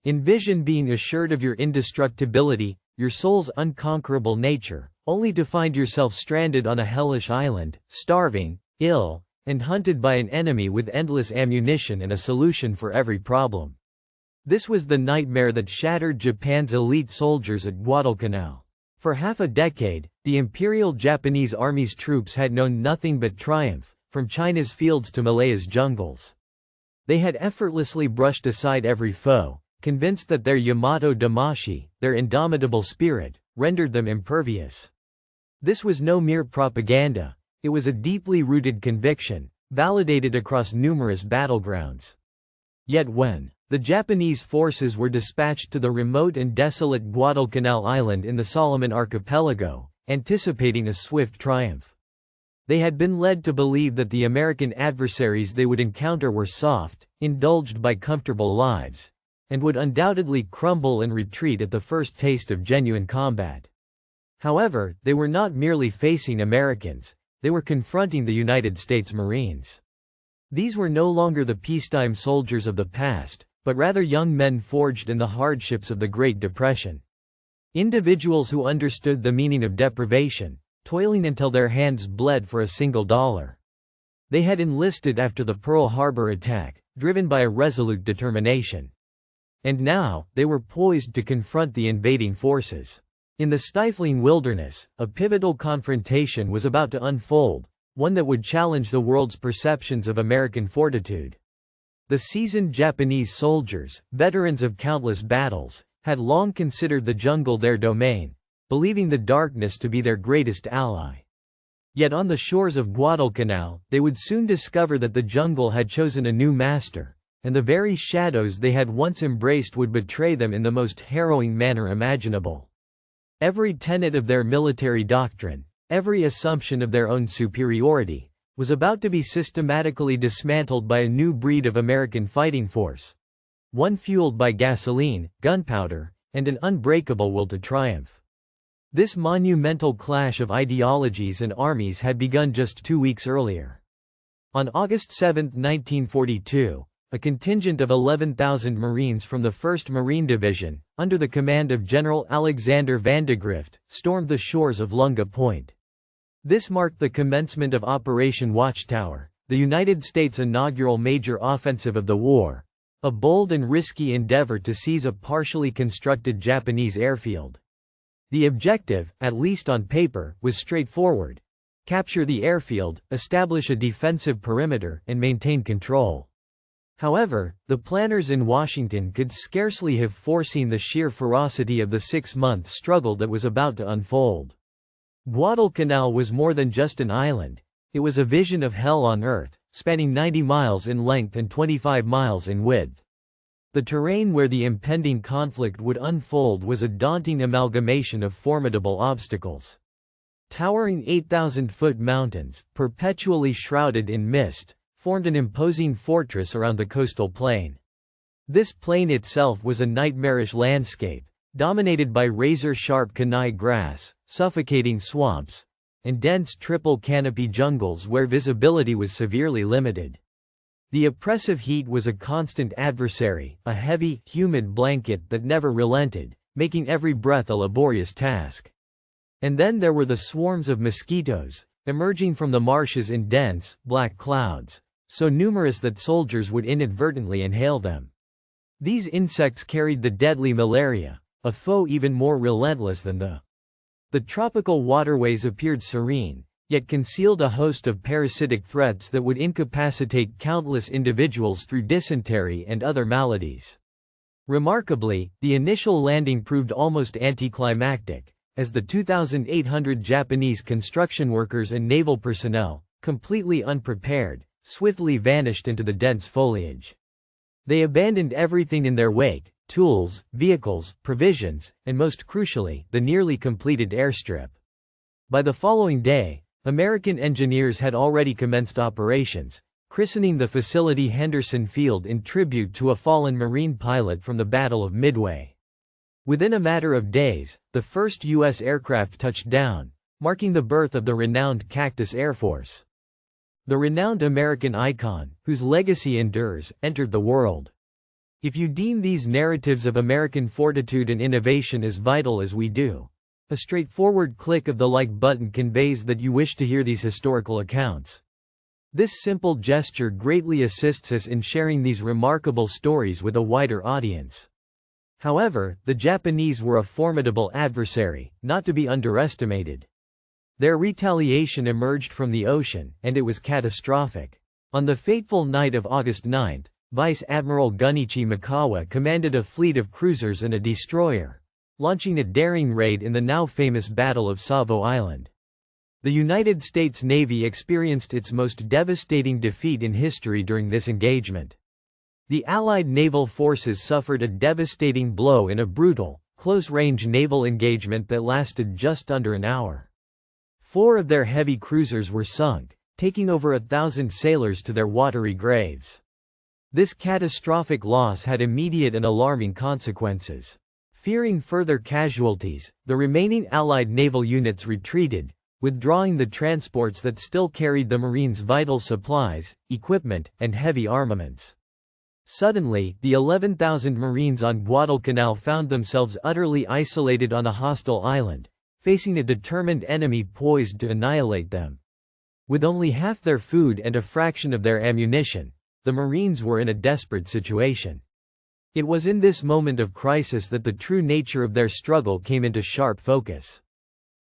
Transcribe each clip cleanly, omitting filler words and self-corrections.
Envision being assured of your indestructibility, your soul's unconquerable nature, only to find yourself stranded on a hellish island, starving, ill, and hunted by an enemy with endless ammunition and a solution for every problem. This was the nightmare that shattered Japan's elite soldiers at Guadalcanal. For half a decade, the Imperial Japanese Army's troops had known nothing but triumph, from China's fields to Malaya's jungles. They had effortlessly brushed aside every foe, convinced that their Yamato Damashi, their indomitable spirit, rendered them impervious. This was no mere propaganda, it was a deeply rooted conviction, validated across numerous battlegrounds. Yet when the Japanese forces were dispatched to the remote and desolate Guadalcanal Island in the Solomon Archipelago, anticipating a swift triumph, they had been led to believe that the American adversaries they would encounter were soft, indulged by comfortable lives, and would undoubtedly crumble and retreat at the first taste of genuine combat. However, they were not merely facing Americans, they were confronting the United States Marines. These were no longer the peacetime soldiers of the past, but rather young men forged in the hardships of the Great Depression. Individuals who understood the meaning of deprivation, toiling until their hands bled for a single dollar. They had enlisted after the Pearl Harbor attack, driven by a resolute determination. And now, they were poised to confront the invading forces. In the stifling wilderness, a pivotal confrontation was about to unfold, one that would challenge the world's perceptions of American fortitude. The seasoned Japanese soldiers, veterans of countless battles, had long considered the jungle their domain, believing the darkness to be their greatest ally. Yet on the shores of Guadalcanal, they would soon discover that the jungle had chosen a new master, and the very shadows they had once embraced would betray them in the most harrowing manner imaginable. Every tenet of their military doctrine, every assumption of their own superiority, was about to be systematically dismantled by a new breed of American fighting force. One fueled by gasoline, gunpowder, and an unbreakable will to triumph. This monumental clash of ideologies and armies had begun just 2 weeks earlier. On August 7, 1942, a contingent of 11,000 Marines from the 1st Marine Division, under the command of General Alexander Vandegrift, stormed the shores of Lunga Point. This marked the commencement of Operation Watchtower, the United States' inaugural major offensive of the war, a bold and risky endeavor to seize a partially constructed Japanese airfield. The objective, at least on paper, was straightforward: capture the airfield, establish a defensive perimeter, and maintain control. However, the planners in Washington could scarcely have foreseen the sheer ferocity of the 6-month struggle that was about to unfold. Guadalcanal was more than just an island, it was a vision of hell on earth, spanning 90 miles in length and 25 miles in width. The terrain where the impending conflict would unfold was a daunting amalgamation of formidable obstacles. Towering 8,000-foot mountains, perpetually shrouded in mist, formed an imposing fortress around the coastal plain. This plain itself was a nightmarish landscape, dominated by razor-sharp Kenai grass, suffocating swamps, and dense triple canopy jungles where visibility was severely limited. The oppressive heat was a constant adversary, a heavy, humid blanket that never relented, making every breath a laborious task. And then there were the swarms of mosquitoes, emerging from the marshes in dense, black clouds, so numerous that soldiers would inadvertently inhale them. These insects carried the deadly malaria, a foe even more relentless than the tropical waterways appeared serene, yet concealed a host of parasitic threats that would incapacitate countless individuals through dysentery and other maladies. Remarkably, the initial landing proved almost anticlimactic, as the 2,800 Japanese construction workers and naval personnel, completely unprepared, swiftly vanished into the dense foliage. They abandoned everything in their wake: tools, vehicles, provisions, and most crucially, the nearly completed airstrip. By the following day, American engineers had already commenced operations, christening the facility Henderson Field in tribute to a fallen Marine pilot from the Battle of Midway. Within a matter of days, the first U.S. aircraft touched down, marking the birth of the renowned Cactus Air Force. The renowned American icon, whose legacy endures, entered the world. If you deem these narratives of American fortitude and innovation as vital as we do, a straightforward click of the like button conveys that you wish to hear these historical accounts. This simple gesture greatly assists us in sharing these remarkable stories with a wider audience. However, the Japanese were a formidable adversary, not to be underestimated. Their retaliation emerged from the ocean, and it was catastrophic. On the fateful night of August 9, Vice Admiral Gunichi Mikawa commanded a fleet of cruisers and a destroyer, launching a daring raid in the now famous Battle of Savo Island. The United States Navy experienced its most devastating defeat in history during this engagement. The Allied naval forces suffered a devastating blow in a brutal, close-range naval engagement that lasted just under an hour. 4 of their heavy cruisers were sunk, taking over 1,000 sailors to their watery graves. This catastrophic loss had immediate and alarming consequences. Fearing further casualties, the remaining Allied naval units retreated, withdrawing the transports that still carried the Marines' vital supplies, equipment, and heavy armaments. Suddenly, the 11,000 Marines on Guadalcanal found themselves utterly isolated on a hostile island, facing a determined enemy poised to annihilate them. With only half their food and a fraction of their ammunition, the Marines were in a desperate situation. It was in this moment of crisis that the true nature of their struggle came into sharp focus.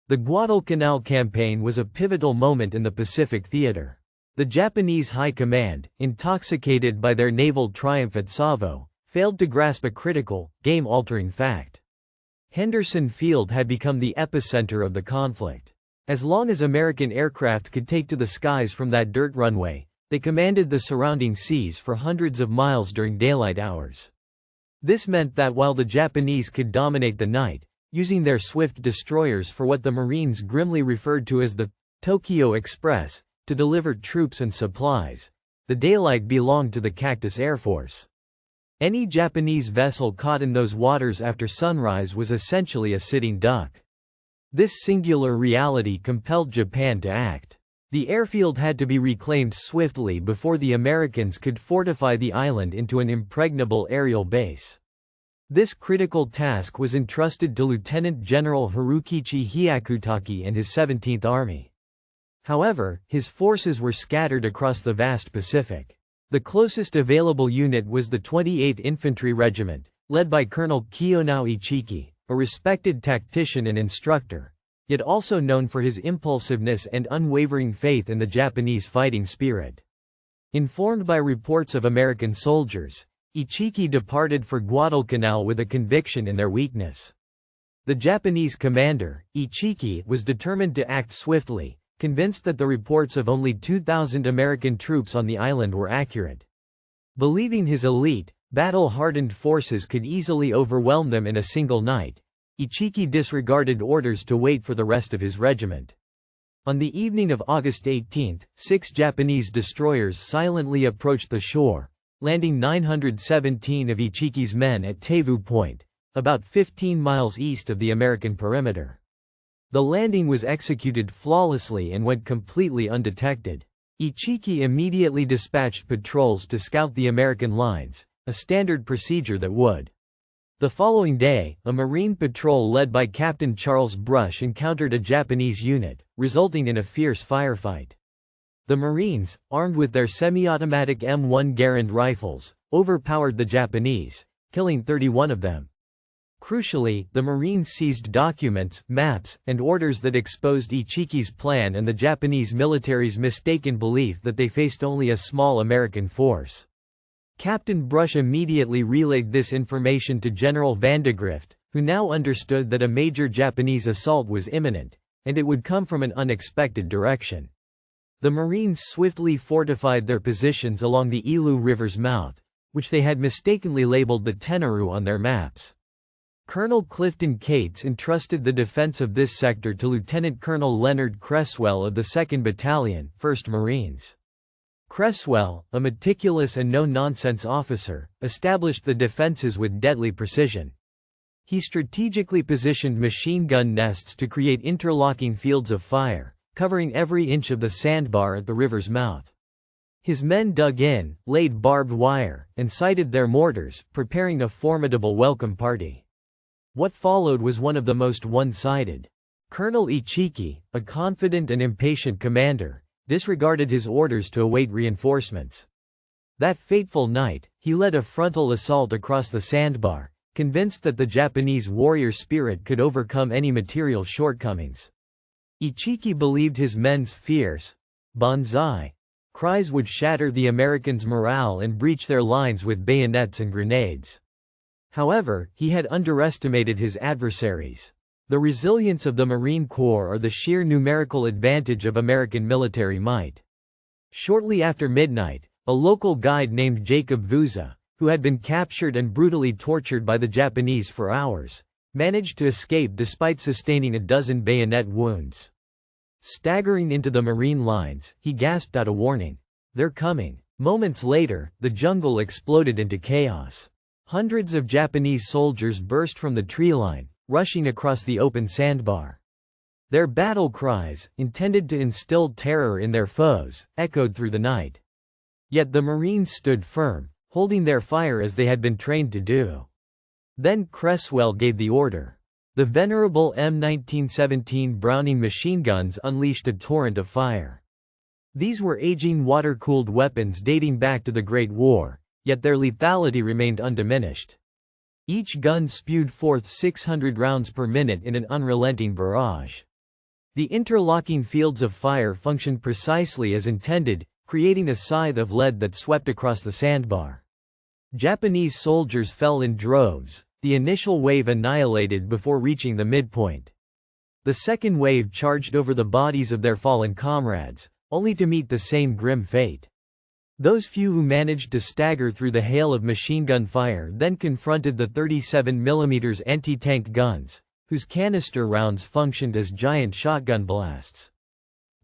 The Guadalcanal campaign was a pivotal moment in the Pacific theater. The Japanese High Command, intoxicated by their naval triumph at Savo, failed to grasp a critical, game-altering fact. Henderson Field had become the epicenter of the conflict. As long as American aircraft could take to the skies from that dirt runway, they commanded the surrounding seas for hundreds of miles during daylight hours. This meant that while the Japanese could dominate the night, using their swift destroyers for what the Marines grimly referred to as the Tokyo Express, to deliver troops and supplies, the daylight belonged to the Cactus Air Force. Any Japanese vessel caught in those waters after sunrise was essentially a sitting duck. This singular reality compelled Japan to act. The airfield had to be reclaimed swiftly before the Americans could fortify the island into an impregnable aerial base. This critical task was entrusted to Lieutenant General Harukichi Hyakutake and his 17th Army. However, his forces were scattered across the vast Pacific. The closest available unit was the 28th Infantry Regiment, led by Colonel Kiyonao Ichiki, a respected tactician and instructor, yet also known for his impulsiveness and unwavering faith in the Japanese fighting spirit. Informed by reports of American soldiers, Ichiki departed for Guadalcanal with a conviction in their weakness. The Japanese commander, Ichiki, was determined to act swiftly, convinced that the reports of only 2,000 American troops on the island were accurate. Believing his elite, battle-hardened forces could easily overwhelm them in a single night, Ichiki disregarded orders to wait for the rest of his regiment. On the evening of August 18, 6 Japanese destroyers silently approached the shore, landing 917 of Ichiki's men at Tevu Point, about 15 miles east of the American perimeter. The landing was executed flawlessly and went completely undetected. Ichiki immediately dispatched patrols to scout the American lines, a standard procedure that would. The following day, a Marine patrol led by Captain Charles Brush encountered a Japanese unit, resulting in a fierce firefight. The Marines, armed with their semi-automatic M1 Garand rifles, overpowered the Japanese, killing 31 of them. Crucially, the Marines seized documents, maps, and orders that exposed Ichiki's plan and the Japanese military's mistaken belief that they faced only a small American force. Captain Brush immediately relayed this information to General Vandegrift, who now understood that a major Japanese assault was imminent, and it would come from an unexpected direction. The Marines swiftly fortified their positions along the Ilu River's mouth, which they had mistakenly labeled the Tenaru on their maps. Colonel Clifton Cates entrusted the defense of this sector to Lieutenant Colonel Leonard Cresswell of the 2nd Battalion, 1st Marines. Cresswell, a meticulous and no-nonsense officer, established the defenses with deadly precision. He strategically positioned machine gun nests to create interlocking fields of fire, covering every inch of the sandbar at the river's mouth. His men dug in, laid barbed wire, and sighted their mortars, preparing a formidable welcome party. What followed was one of the most one-sided. Colonel Ichiki, a confident and impatient commander, disregarded his orders to await reinforcements. That fateful night, he led a frontal assault across the sandbar, convinced that the Japanese warrior spirit could overcome any material shortcomings. Ichiki believed his men's fierce "Banzai" cries would shatter the Americans' morale and breach their lines with bayonets and grenades. However, he had underestimated his adversaries. The resilience of the Marine Corps or the sheer numerical advantage of American military might. Shortly after midnight, a local guide named Jacob Vuza, who had been captured and brutally tortured by the Japanese for hours, managed to escape despite sustaining a dozen bayonet wounds. Staggering into the Marine lines, he gasped out a warning. "They're coming." Moments later, the jungle exploded into chaos. Hundreds of Japanese soldiers burst from the tree line, rushing across the open sandbar. Their battle cries, intended to instill terror in their foes, echoed through the night. Yet the Marines stood firm, holding their fire as they had been trained to do. Then Cresswell gave the order. The venerable M1917 Browning machine guns unleashed a torrent of fire. These were aging water-cooled weapons dating back to the Great War, yet their lethality remained undiminished. Each gun spewed forth 600 rounds per minute in an unrelenting barrage. The interlocking fields of fire functioned precisely as intended, creating a scythe of lead that swept across the sandbar. Japanese soldiers fell in droves, the initial wave annihilated before reaching the midpoint. The second wave charged over the bodies of their fallen comrades, only to meet the same grim fate. Those few who managed to stagger through the hail of machine gun fire then confronted the 37mm anti-tank guns, whose canister rounds functioned as giant shotgun blasts.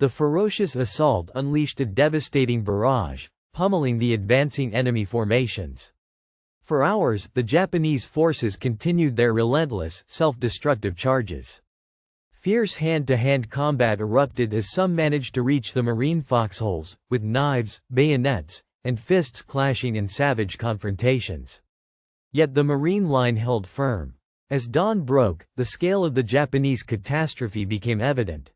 The ferocious assault unleashed a devastating barrage, pummeling the advancing enemy formations. For hours, the Japanese forces continued their relentless, self-destructive charges. Fierce hand-to-hand combat erupted as some managed to reach the Marine foxholes, with knives, bayonets, and fists clashing in savage confrontations. Yet the Marine line held firm. As dawn broke, the scale of the Japanese catastrophe became evident.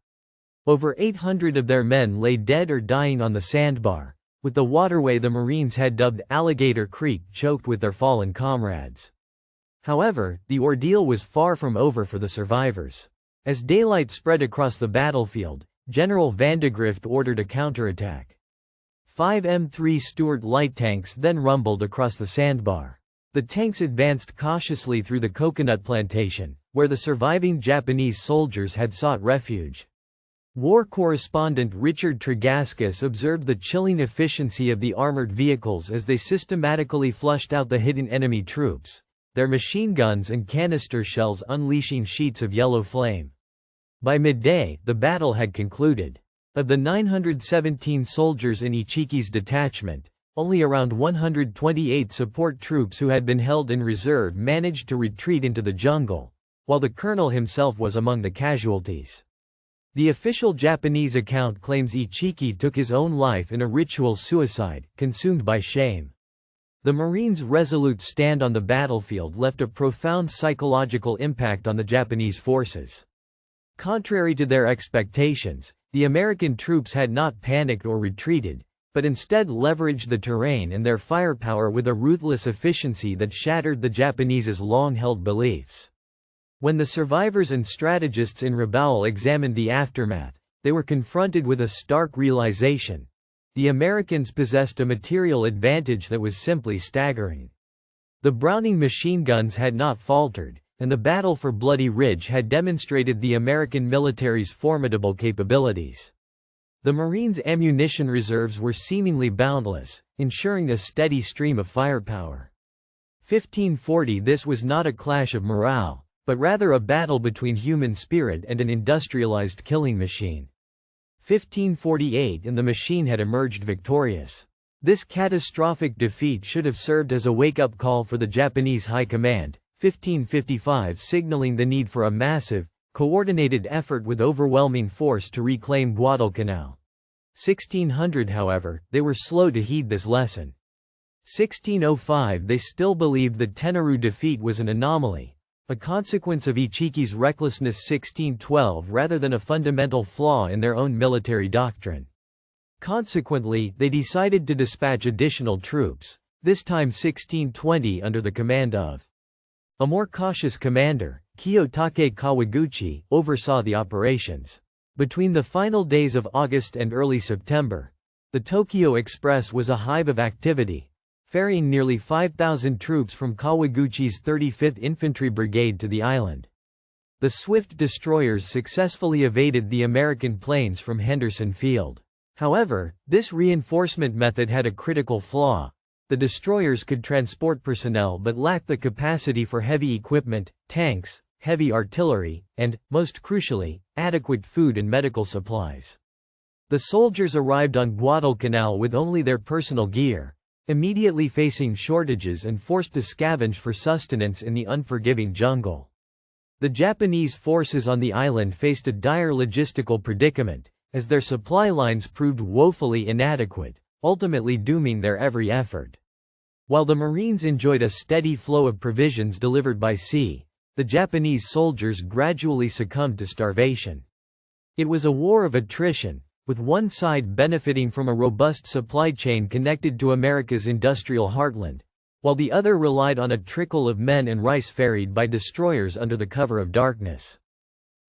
Over 800 of their men lay dead or dying on the sandbar, with the waterway the Marines had dubbed Alligator Creek choked with their fallen comrades. However, the ordeal was far from over for the survivors. As daylight spread across the battlefield, General Vandegrift ordered a counterattack. 5 M3 Stuart light tanks then rumbled across the sandbar. The tanks advanced cautiously through the coconut plantation, where the surviving Japanese soldiers had sought refuge. War correspondent Richard Tregaskis observed the chilling efficiency of the armored vehicles as they systematically flushed out the hidden enemy troops, their machine guns and canister shells unleashing sheets of yellow flame. By midday, the battle had concluded. Of the 917 soldiers in Ichiki's detachment, only around 128 support troops who had been held in reserve managed to retreat into the jungle, while the colonel himself was among the casualties. The official Japanese account claims Ichiki took his own life in a ritual suicide, consumed by shame. The Marines' resolute stand on the battlefield left a profound psychological impact on the Japanese forces. Contrary to their expectations, the American troops had not panicked or retreated, but instead leveraged the terrain and their firepower with a ruthless efficiency that shattered the Japanese's long-held beliefs. When the survivors and strategists in Rabaul examined the aftermath, they were confronted with a stark realization. The Americans possessed a material advantage that was simply staggering. The Browning machine guns had not faltered, and the battle for Bloody Ridge had demonstrated the American military's formidable capabilities. The Marines' ammunition reserves were seemingly boundless, ensuring a steady stream of firepower. 1540 This was not a clash of morale, but rather a battle between human spirit and an industrialized killing machine. 1548 and the machine had emerged victorious. This catastrophic defeat should have served as a wake-up call for the Japanese High Command, 1555 signaling the need for a massive, coordinated effort with overwhelming force to reclaim Guadalcanal. 1600, however, they were slow to heed this lesson. 1605, they still believed the Tenaru defeat was an anomaly, a consequence of Ichiki's recklessness. 1612, rather than a fundamental flaw in their own military doctrine. Consequently, they decided to dispatch additional troops, this time 1620 under the command of a more cautious commander, Kiyotake Kawaguchi, oversaw the operations. Between the final days of August and early September, the Tokyo Express was a hive of activity, ferrying nearly 5,000 troops from Kawaguchi's 35th Infantry Brigade to the island. The swift destroyers successfully evaded the American planes from Henderson Field. However, this reinforcement method had a critical flaw. The destroyers could transport personnel but lacked the capacity for heavy equipment, tanks, heavy artillery, and, most crucially, adequate food and medical supplies. The soldiers arrived on Guadalcanal with only their personal gear, immediately facing shortages and forced to scavenge for sustenance in the unforgiving jungle. The Japanese forces on the island faced a dire logistical predicament, as their supply lines proved woefully inadequate, ultimately dooming their every effort. While the Marines enjoyed a steady flow of provisions delivered by sea, the Japanese soldiers gradually succumbed to starvation. It was a war of attrition, with one side benefiting from a robust supply chain connected to America's industrial heartland, while the other relied on a trickle of men and rice ferried by destroyers under the cover of darkness.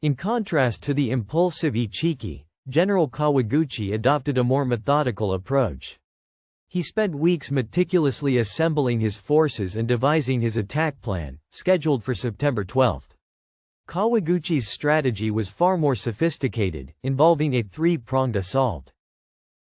In contrast to the impulsive Ichiki, General Kawaguchi adopted a more methodical approach. He spent weeks meticulously assembling his forces and devising his attack plan, scheduled for September 12. Kawaguchi's strategy was far more sophisticated, involving a three-pronged assault.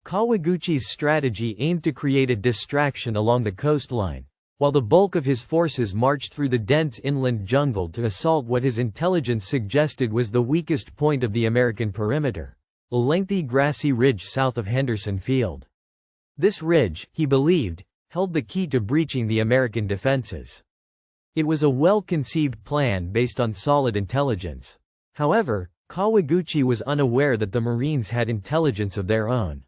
Kawaguchi's strategy aimed to create a distraction along the coastline, while the bulk of his forces marched through the dense inland jungle to assault what his intelligence suggested was the weakest point of the American perimeter, a lengthy grassy ridge south of Henderson Field. This ridge, he believed, held the key to breaching the American defenses. It was a well-conceived plan based on solid intelligence. However, Kawaguchi was unaware that the Marines had intelligence of their own.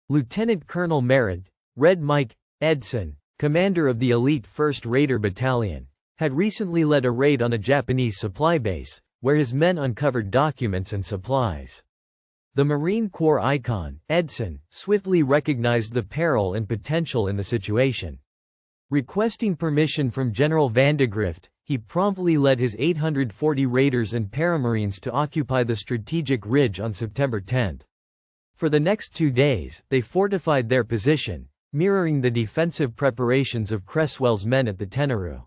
Lieutenant Colonel Merritt, Red Mike, Edson, commander of the elite 1st Raider Battalion, had recently led a raid on a Japanese supply base, where his men uncovered documents and supplies. The Marine Corps icon, Edson, swiftly recognized the peril and potential in the situation. Requesting permission from General Vandegrift, he promptly led his 840 raiders and paramarines to occupy the strategic ridge on September 10. For the next 2 days, they fortified their position, mirroring the defensive preparations of Cresswell's men at the Tenaru.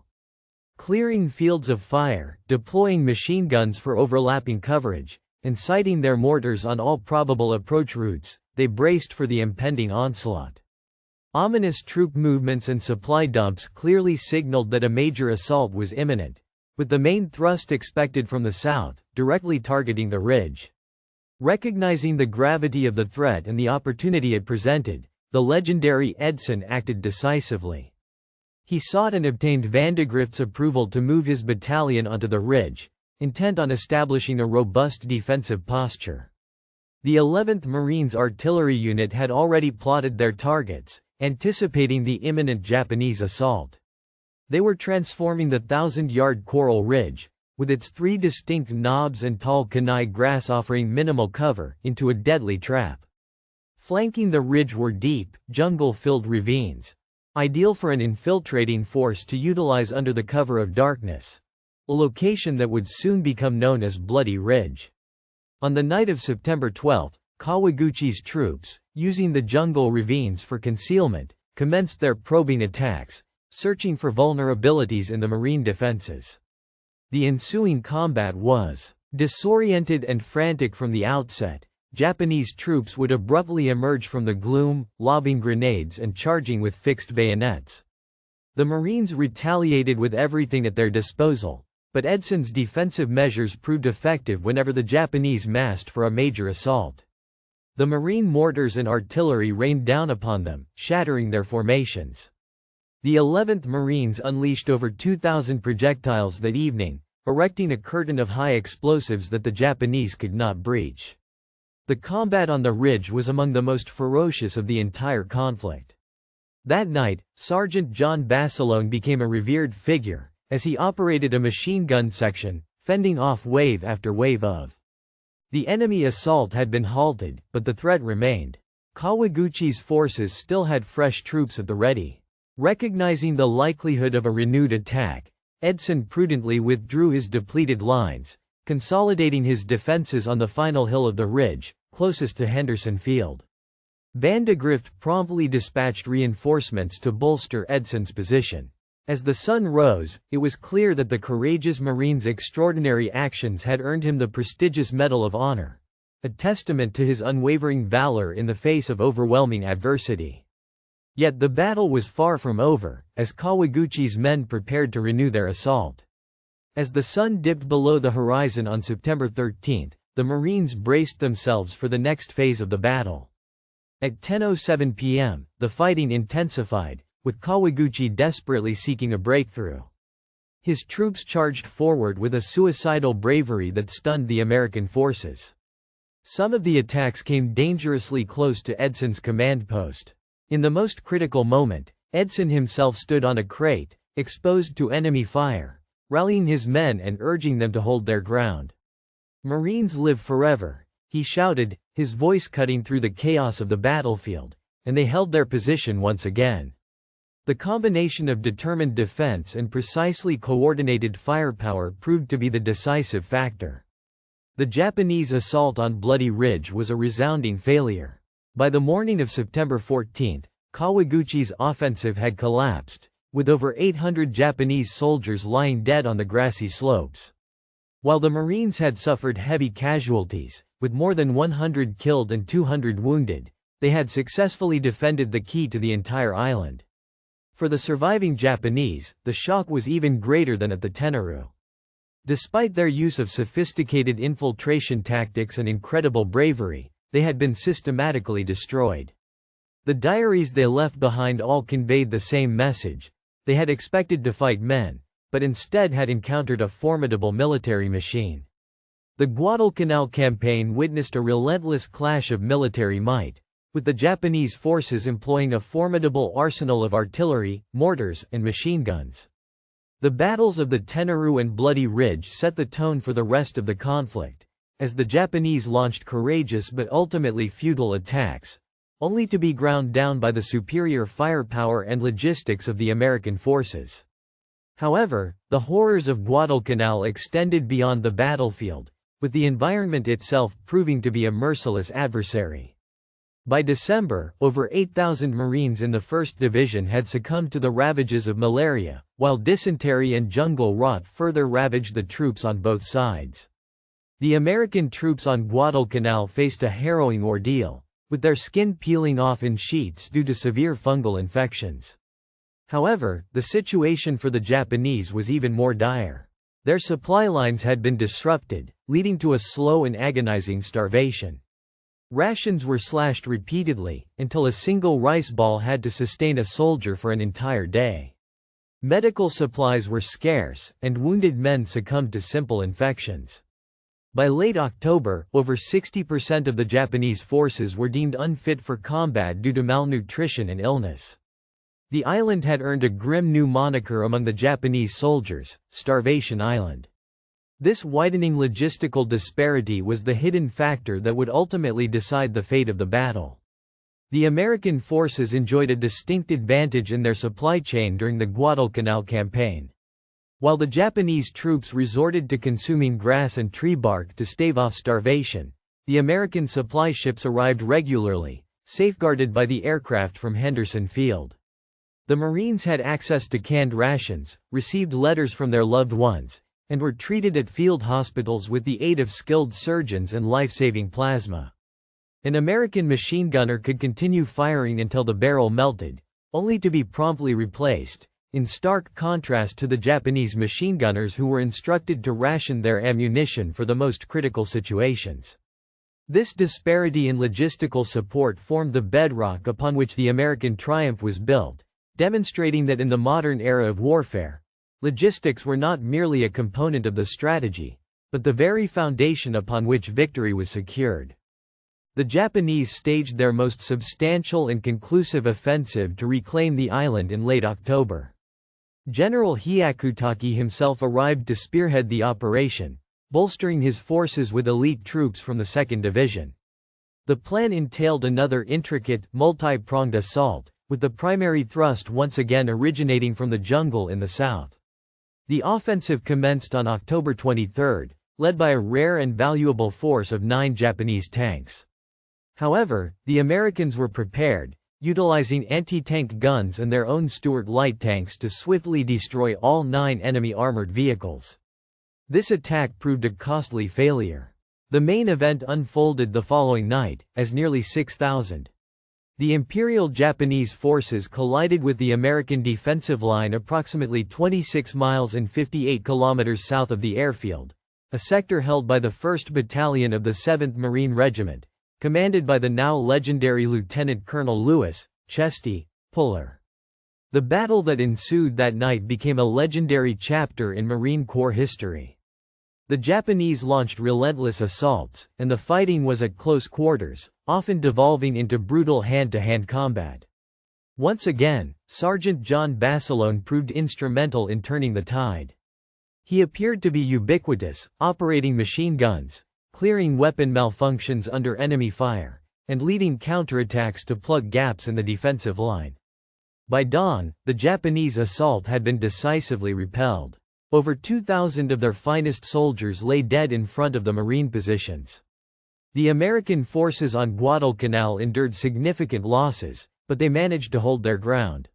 Clearing fields of fire, deploying machine guns for overlapping coverage, and sighting their mortars on all probable approach routes, they braced for the impending onslaught. Ominous troop movements and supply dumps clearly signaled that a major assault was imminent, with the main thrust expected from the south, directly targeting the ridge. Recognizing the gravity of the threat and the opportunity it presented, the legendary Edson acted decisively. He sought and obtained Vandegrift's approval to move his battalion onto the ridge, intent on establishing a robust defensive posture. The 11th Marines Artillery Unit had already plotted their targets, anticipating the imminent Japanese assault. They were transforming the 1,000-yard Coral Ridge, with its 3 distinct knobs and tall kanai grass offering minimal cover, into a deadly trap. Flanking the ridge were deep, jungle-filled ravines, ideal for an infiltrating force to utilize under the cover of darkness, a location that would soon become known as Bloody Ridge. On the night of September 12, Kawaguchi's troops, using the jungle ravines for concealment, commenced their probing attacks, searching for vulnerabilities in the Marine defenses. The ensuing combat was disoriented and frantic from the outset. Japanese troops would abruptly emerge from the gloom, lobbing grenades and charging with fixed bayonets. The Marines retaliated with everything at their disposal, but Edson's defensive measures proved effective whenever the Japanese massed for a major assault. The Marine mortars and artillery rained down upon them, shattering their formations. The 11th Marines unleashed over 2,000 projectiles that evening, erecting a curtain of high explosives that the Japanese could not breach. The combat on the ridge was among the most ferocious of the entire conflict. That night, Sergeant John Basilone became a revered figure, as he operated a machine gun section, fending off wave after wave of. The enemy assault had been halted, but the threat remained. Kawaguchi's forces still had fresh troops at the ready. Recognizing the likelihood of a renewed attack, Edson prudently withdrew his depleted lines, consolidating his defenses on the final hill of the ridge, closest to Henderson Field. Vandegrift promptly dispatched reinforcements to bolster Edson's position. As the sun rose, it was clear that the courageous Marine's extraordinary actions had earned him the prestigious Medal of Honor, a testament to his unwavering valor in the face of overwhelming adversity. Yet the battle was far from over, as Kawaguchi's men prepared to renew their assault. As the sun dipped below the horizon on September 13, the Marines braced themselves for the next phase of the battle. At 10:07 p.m., the fighting intensified, with Kawaguchi desperately seeking a breakthrough. His troops charged forward with a suicidal bravery that stunned the American forces. Some of the attacks came dangerously close to Edson's command post. In the most critical moment, Edson himself stood on a crate, exposed to enemy fire, rallying his men and urging them to hold their ground. "Marines live forever," he shouted, his voice cutting through the chaos of the battlefield, and they held their position once again. The combination of determined defense and precisely coordinated firepower proved to be the decisive factor. The Japanese assault on Bloody Ridge was a resounding failure. By the morning of September 14, Kawaguchi's offensive had collapsed, with over 800 Japanese soldiers lying dead on the grassy slopes. While the Marines had suffered heavy casualties, with more than 100 killed and 200 wounded, they had successfully defended the key to the entire island. For the surviving Japanese, the shock was even greater than at the Tenaru. Despite their use of sophisticated infiltration tactics and incredible bravery, they had been systematically destroyed. The diaries they left behind all conveyed the same message: they had expected to fight men, but instead had encountered a formidable military machine. The Guadalcanal campaign witnessed a relentless clash of military might, with the Japanese forces employing a formidable arsenal of artillery, mortars, and machine guns. The battles of the Tenaru and Bloody Ridge set the tone for the rest of the conflict, as the Japanese launched courageous but ultimately futile attacks, only to be ground down by the superior firepower and logistics of the American forces. However, the horrors of Guadalcanal extended beyond the battlefield, with the environment itself proving to be a merciless adversary. By December, over 8,000 Marines in the 1st Division had succumbed to the ravages of malaria, while dysentery and jungle rot further ravaged the troops on both sides. The American troops on Guadalcanal faced a harrowing ordeal, with their skin peeling off in sheets due to severe fungal infections. However, the situation for the Japanese was even more dire. Their supply lines had been disrupted, leading to a slow and agonizing starvation. Rations were slashed repeatedly, until a single rice ball had to sustain a soldier for an entire day. Medical supplies were scarce, and wounded men succumbed to simple infections. By late October, over 60% of the Japanese forces were deemed unfit for combat due to malnutrition and illness. The island had earned a grim new moniker among the Japanese soldiers: Starvation Island. This widening logistical disparity was the hidden factor that would ultimately decide the fate of the battle. The American forces enjoyed a distinct advantage in their supply chain during the Guadalcanal campaign. While the Japanese troops resorted to consuming grass and tree bark to stave off starvation, the American supply ships arrived regularly, safeguarded by the aircraft from Henderson Field. The Marines had access to canned rations, received letters from their loved ones, and were treated at field hospitals with the aid of skilled surgeons and life-saving plasma. An American machine gunner could continue firing until the barrel melted, only to be promptly replaced, in stark contrast to the Japanese machine gunners who were instructed to ration their ammunition for the most critical situations. This disparity in logistical support formed the bedrock upon which the American triumph was built, demonstrating that in the modern era of warfare, logistics were not merely a component of the strategy, but the very foundation upon which victory was secured. The Japanese staged their most substantial and conclusive offensive to reclaim the island in late October. General Hyakutake himself arrived to spearhead the operation, bolstering his forces with elite troops from the 2nd Division. The plan entailed another intricate, multi-pronged assault, with the primary thrust once again originating from the jungle in the south. The offensive commenced on October 23, led by a rare and valuable force of 9 Japanese tanks. However, the Americans were prepared, utilizing anti-tank guns and their own Stuart light tanks to swiftly destroy all 9 enemy armored vehicles. This attack proved a costly failure. The main event unfolded the following night, as nearly 6,000. The Imperial Japanese forces collided with the American defensive line approximately 26 miles and 58 kilometers south of the airfield, a sector held by the 1st Battalion of the 7th Marine Regiment, commanded by the now legendary Lieutenant Colonel Louis Chesty Puller. The battle that ensued that night became a legendary chapter in Marine Corps history. The Japanese launched relentless assaults, and the fighting was at close quarters, often devolving into brutal hand-to-hand combat. Once again, Sergeant John Basilone proved instrumental in turning the tide. He appeared to be ubiquitous, operating machine guns, clearing weapon malfunctions under enemy fire, and leading counterattacks to plug gaps in the defensive line. By dawn, the Japanese assault had been decisively repelled. Over 2,000 of their finest soldiers lay dead in front of the Marine positions. The American forces on Guadalcanal endured significant losses, but they managed to hold their ground.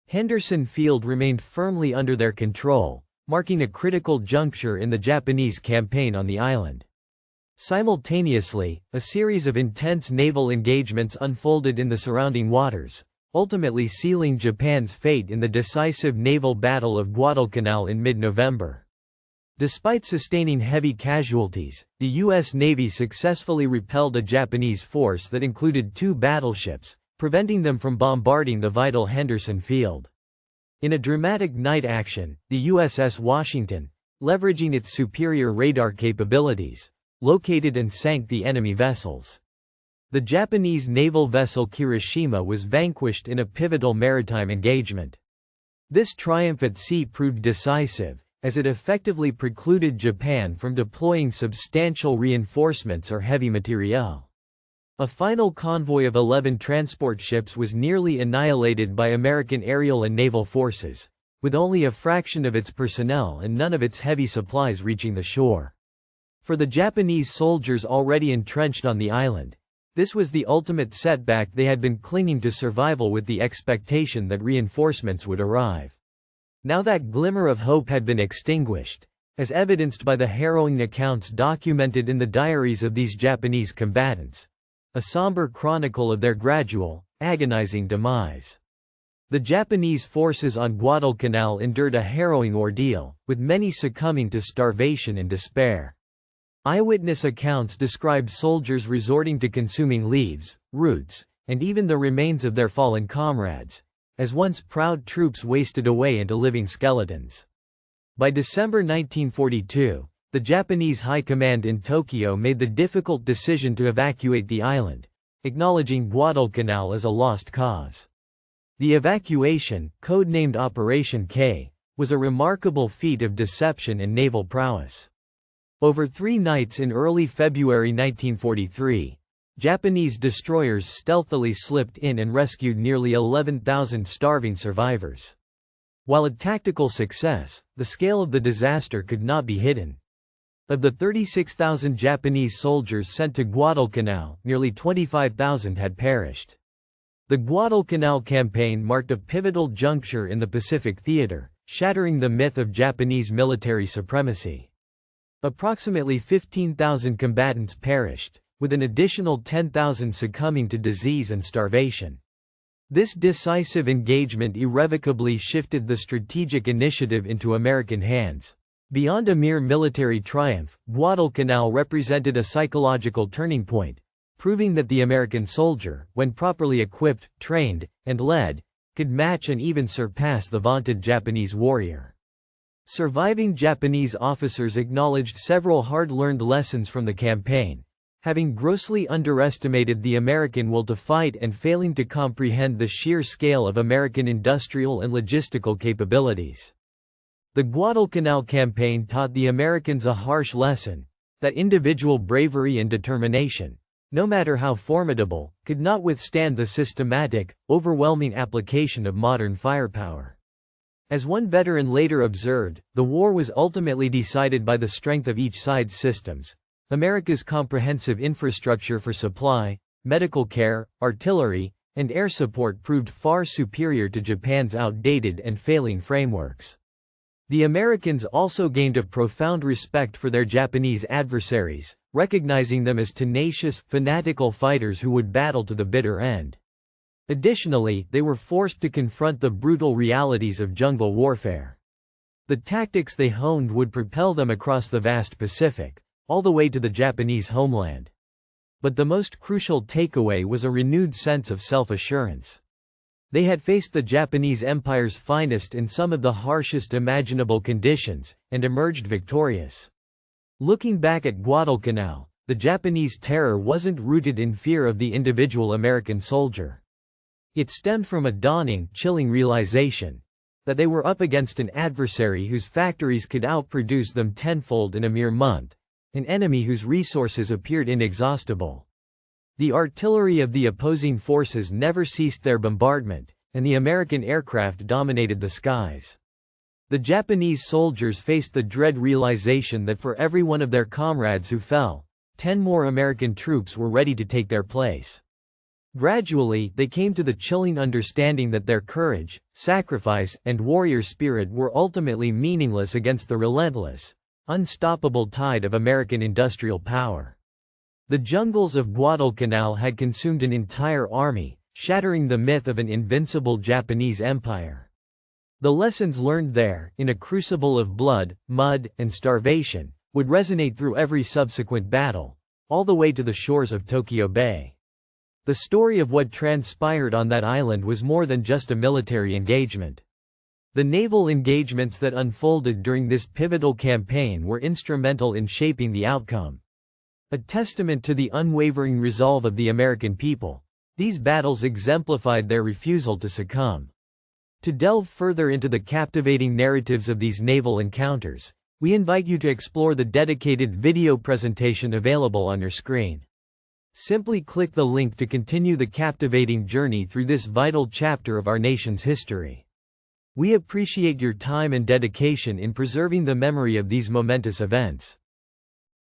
Henderson Field remained firmly under their control, marking a critical juncture in the Japanese campaign on the island. Simultaneously, a series of intense naval engagements unfolded in the surrounding waters, ultimately sealing Japan's fate in the decisive naval battle of Guadalcanal in mid-November. Despite sustaining heavy casualties, the U.S. Navy successfully repelled a Japanese force that included 2 battleships, preventing them from bombarding the vital Henderson Field. In a dramatic night action, the USS Washington, leveraging its superior radar capabilities, located and sank the enemy vessels. The Japanese naval vessel Kirishima was vanquished in a pivotal maritime engagement. This triumph at sea proved decisive, as it effectively precluded Japan from deploying substantial reinforcements or heavy materiel. A final convoy of 11 transport ships was nearly annihilated by American aerial and naval forces, with only a fraction of its personnel and none of its heavy supplies reaching the shore. For the Japanese soldiers already entrenched on the island, this was the ultimate setback. They had been clinging to survival with the expectation that reinforcements would arrive. Now that glimmer of hope had been extinguished, as evidenced by the harrowing accounts documented in the diaries of these Japanese combatants, a somber chronicle of their gradual, agonizing demise. The Japanese forces on Guadalcanal endured a harrowing ordeal, with many succumbing to starvation and despair. Eyewitness accounts describe soldiers resorting to consuming leaves, roots, and even the remains of their fallen comrades, as once proud troops wasted away into living skeletons. By December 1942, the Japanese High Command in Tokyo made the difficult decision to evacuate the island, acknowledging Guadalcanal as a lost cause. The evacuation, codenamed Operation K, was a remarkable feat of deception and naval prowess. Over 3 nights in early February 1943, Japanese destroyers stealthily slipped in and rescued nearly 11,000 starving survivors. While a tactical success, the scale of the disaster could not be hidden. Of the 36,000 Japanese soldiers sent to Guadalcanal, nearly 25,000 had perished. The Guadalcanal campaign marked a pivotal juncture in the Pacific theater, shattering the myth of Japanese military supremacy. Approximately 15,000 combatants perished, with an additional 10,000 succumbing to disease and starvation. This decisive engagement irrevocably shifted the strategic initiative into American hands. Beyond a mere military triumph, Guadalcanal represented a psychological turning point, proving that the American soldier, when properly equipped, trained, and led, could match and even surpass the vaunted Japanese warrior. Surviving Japanese officers acknowledged several hard-learned lessons from the campaign, having grossly underestimated the American will to fight and failing to comprehend the sheer scale of American industrial and logistical capabilities. The Guadalcanal campaign taught the Americans a harsh lesson, that individual bravery and determination, no matter how formidable, could not withstand the systematic, overwhelming application of modern firepower. As one veteran later observed, the war was ultimately decided by the strength of each side's systems. America's comprehensive infrastructure for supply, medical care, artillery, and air support proved far superior to Japan's outdated and failing frameworks. The Americans also gained a profound respect for their Japanese adversaries, recognizing them as tenacious, fanatical fighters who would battle to the bitter end. Additionally, they were forced to confront the brutal realities of jungle warfare. The tactics they honed would propel them across the vast Pacific, all the way to the Japanese homeland. But the most crucial takeaway was a renewed sense of self-assurance. They had faced the Japanese Empire's finest in some of the harshest imaginable conditions, and emerged victorious. Looking back at Guadalcanal, the Japanese terror wasn't rooted in fear of the individual American soldier. It stemmed from a dawning, chilling realization that they were up against an adversary whose factories could outproduce them tenfold in a mere month, an enemy whose resources appeared inexhaustible. The artillery of the opposing forces never ceased their bombardment, and the American aircraft dominated the skies. The Japanese soldiers faced the dread realization that for every one of their comrades who fell, 10 more American troops were ready to take their place. Gradually, they came to the chilling understanding that their courage, sacrifice, and warrior spirit were ultimately meaningless against the relentless, unstoppable tide of American industrial power. The jungles of Guadalcanal had consumed an entire army, shattering the myth of an invincible Japanese empire. The lessons learned there, in a crucible of blood, mud, and starvation, would resonate through every subsequent battle, all the way to the shores of Tokyo Bay. The story of what transpired on that island was more than just a military engagement. The naval engagements that unfolded during this pivotal campaign were instrumental in shaping the outcome. A testament to the unwavering resolve of the American people, these battles exemplified their refusal to succumb. To delve further into the captivating narratives of these naval encounters, we invite you to explore the dedicated video presentation available on your screen. Simply click the link to continue the captivating journey through this vital chapter of our nation's history. We appreciate your time and dedication in preserving the memory of these momentous events.